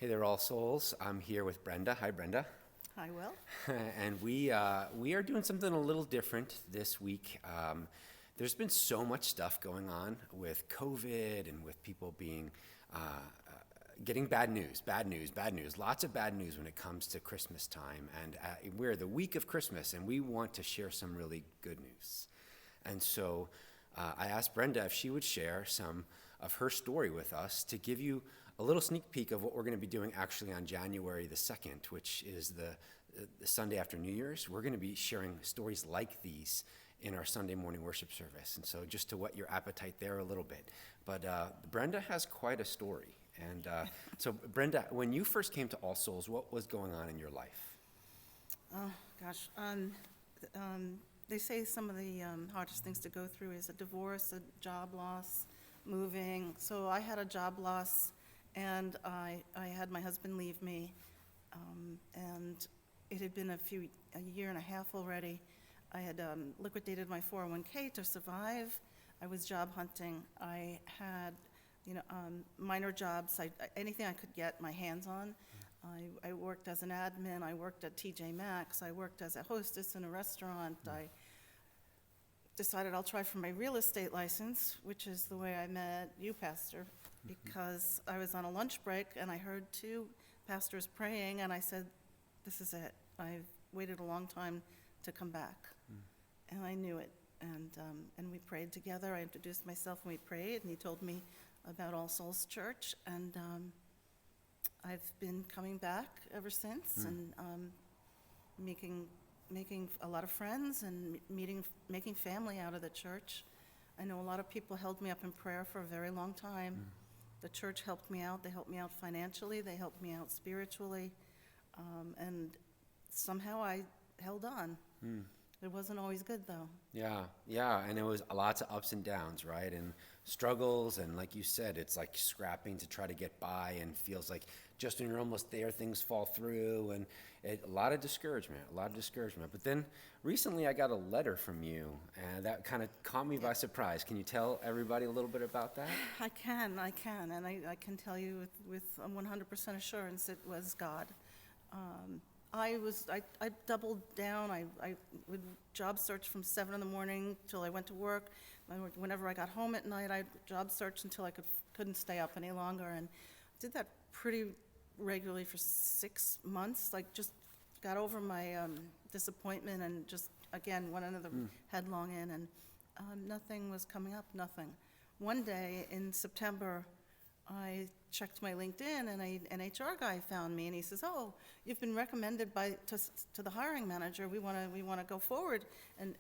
Hey there, All Souls. I'm here with Brenda. Hi, Brenda. Hi, Will. And we are doing something a little different this week. There's been so much stuff going on with COVID and with people being getting bad news, lots of bad news when it comes to Christmas time. And we're the week of Christmas, and we want to share some really good news. And so I asked Brenda if she would share some of her story with us to give you a little sneak peek of what we're going to be doing actually on January the 2nd, which is the Sunday after New Year's. We're going to be sharing stories like these in our Sunday morning worship service. And so just to whet your appetite there a little bit. But Brenda has quite a story. And so Brenda, when you first came to All Souls, what was going on in your life? Oh, gosh. They say some of the hardest things to go through is a divorce, a job loss, moving. So I had a job loss, and I had my husband leave me, and it had been a year and a half already. I had liquidated my 401k to survive. I was job hunting. I had, minor jobs, anything I could get my hands on. I worked as an admin. I worked at TJ Maxx. I worked as a hostess in a restaurant. I decided I'll try for my real estate license, which is the way I met you, Pastor, because I was on a lunch break and I heard two pastors praying, and I said, this is it. I've waited a long time to come back. And I knew it. And we prayed together. I introduced myself and we prayed, and he told me about All Souls Church, and I've been coming back ever since, and making a lot of friends and making family out of the church. I know a lot of people held me up in prayer for a very long time. The church helped me out. They helped me out financially. They helped me out spiritually. And somehow I held on. It wasn't always good, though. Yeah, and it was lots of ups and downs, right? And struggles, and like you said, it's like scrapping to try to get by, and feels like just when you're almost there, things fall through, and a lot of discouragement. But then recently I got a letter from you, and that kind of caught me by surprise. Can you tell everybody a little bit about that? I can, and I can tell you with 100% assurance it was God. I doubled down. I would job search from 7 in the morning till I went to work. Whenever I got home at night, I'd job search until I couldn't stay up any longer, and did that pretty regularly for 6 months. Like, just got over my disappointment, and just again went another headlong in, and nothing was coming up. Nothing. One day in September, I checked my LinkedIn, and an HR guy found me, and he says, "Oh, you've been recommended to the hiring manager. We want to go forward and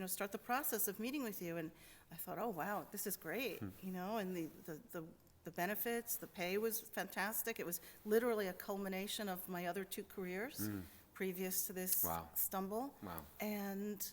start the process of meeting with you." And I thought, "Oh wow, this is great," And the benefits, the pay was fantastic. It was literally a culmination of my other 2 careers previous to this stumble. Wow. And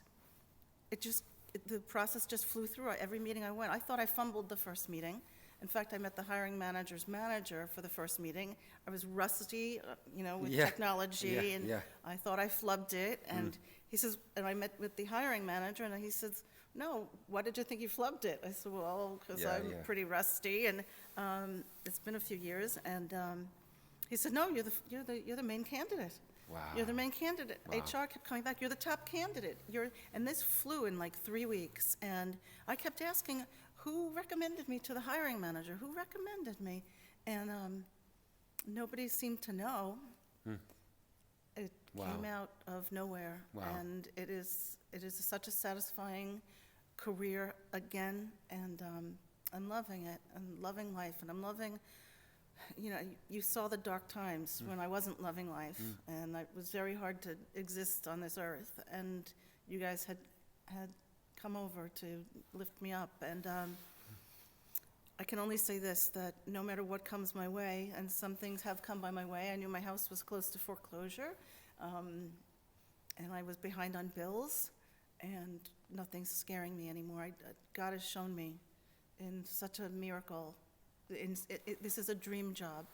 the process just flew through. Every meeting I went, I thought I fumbled the first meeting. In fact, I met the hiring manager's manager for the first meeting. I was rusty, with technology, and I thought I flubbed it. And he says, and I met with the hiring manager, and he says, "No, why did you think you flubbed it?" I said, "Well, because I'm pretty rusty, and it's been a few years." And he said, "No, you're the main candidate. Wow. You're the main candidate." Wow. HR kept coming back. "You're the top candidate." And this flew in like 3 weeks. And I kept asking, who recommended me to the hiring manager? Who recommended me? And nobody seemed to know. It came out of nowhere. Wow. And it is such a satisfying career again, and I'm loving it. I'm loving life, and I'm loving, you saw the dark times when I wasn't loving life, and it was very hard to exist on this earth, and you guys had come over to lift me up. And I can only say this, that no matter what comes my way, and some things have come by my way. I knew my house was close to foreclosure, and I was behind on bills, and nothing's scaring me anymore. God has shown me in such a miracle. This is a dream job.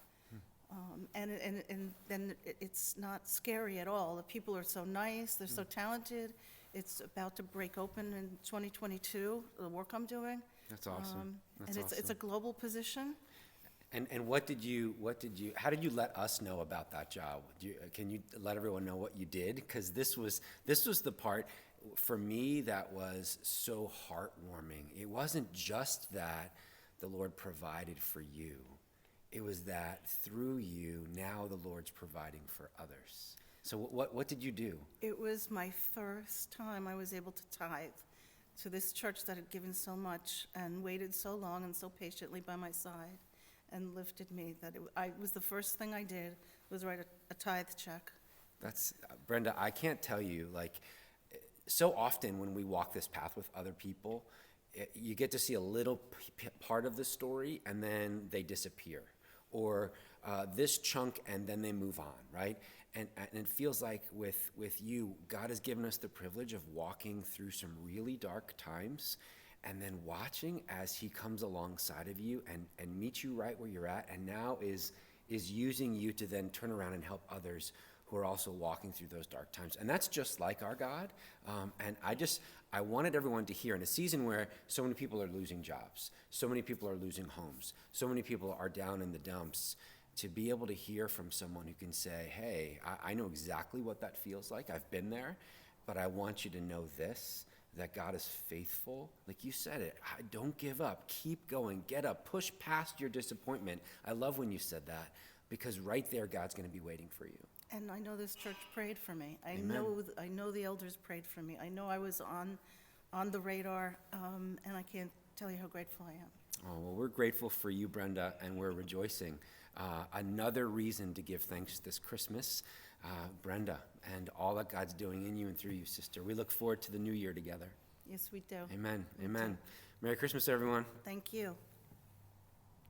And then it's not scary at all. The people are so nice, they're so talented. It's about to break open in 2022, the work I'm doing. That's awesome. It's a global position. And how did you let us know about that job? Can you let everyone know what you did? Because this was the part for me that was so heartwarming. It wasn't just that the Lord provided for you. It was that through you, now the Lord's providing for others. So what did you do? It was my first time I was able to tithe to this church that had given so much and waited so long and so patiently by my side and lifted me, that it was the first thing I did was write a tithe check. That's Brenda, I can't tell you, like, so often when we walk this path with other people, you get to see a little part of the story and then they disappear, or this chunk and then they move on, right? And it feels like with you, God has given us the privilege of walking through some really dark times and then watching as he comes alongside of you and meets you right where you're at, and now is using you to then turn around and help others who are also walking through those dark times. And that's just like our God. And I wanted everyone to hear in a season where so many people are losing jobs, so many people are losing homes, so many people are down in the dumps, to be able to hear from someone who can say, hey, I know exactly what that feels like. I've been there, but I want you to know this, that God is faithful. Like you said it, don't give up, keep going, get up, push past your disappointment. I love when you said that, because right there, God's gonna be waiting for you. And I know this church prayed for me. I Amen. know the elders prayed for me. I know I was on the radar, and I can't tell you how grateful I am. Oh, well, we're grateful for you, Brenda, and we're rejoicing. Another reason to give thanks this Christmas, Brenda, and all that God's doing in you and through you, sister. We look forward to the new year together. Yes, we do. Amen. We Amen. do. Merry Christmas, everyone. Thank you.